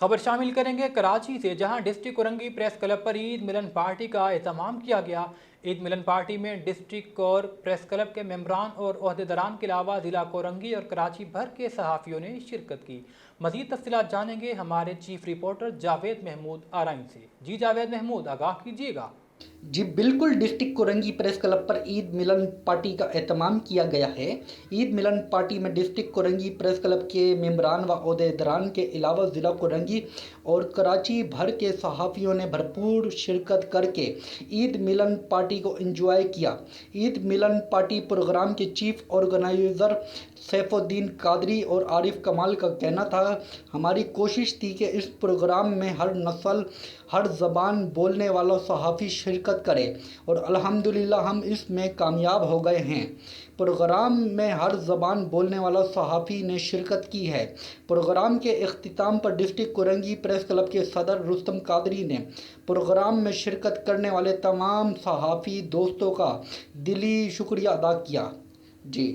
خبر شامل کریں گے کراچی سے، جہاں ڈسٹرکٹ کورنگی پریس کلب پر عید ملن پارٹی کا اہتمام کیا گیا۔ عید ملن پارٹی میں ڈسٹرکٹ کور پریس کلب کے ممبران اور عہدیداران کے علاوہ ضلع کورنگی اور کراچی بھر کے صحافیوں نے شرکت کی۔ مزید تفصیلات جانیں گے ہمارے چیف رپورٹر جاوید محمود آرائن سے۔ جی جاوید محمود، آگاہ کیجیے گا۔ جی بالکل، ڈسٹرکٹ کورنگی پریس کلب پر عید ملن پارٹی کا اہتمام کیا گیا ہے۔ عید ملن پارٹی میں ڈسٹرکٹ کورنگی پریس کلب کے ممبران و عہدیداران کے علاوہ ضلع کورنگی اور کراچی بھر کے صحافیوں نے بھرپور شرکت کر کے عید ملن پارٹی کو انجوائے کیا۔ عید ملن پارٹی پروگرام کے چیف آرگنائزر سیف الدین قادری اور عارف کمال کا کہنا تھا، ہماری کوشش تھی کہ اس پروگرام میں ہر نسل، ہر زبان بولنے والا صحافی شرکت کرے اور الحمدللہ ہم اس میں کامیاب ہو گئے ہیں۔ پروگرام میں ہر زبان بولنے والا صحافی نے شرکت کی ہے۔ پروگرام کے اختتام پر ڈسٹرکٹ کورنگی پریس کلب کے صدر رستم قادری نے پروگرام میں شرکت کرنے والے تمام صحافی دوستوں کا دلی شکریہ ادا کیا۔ جی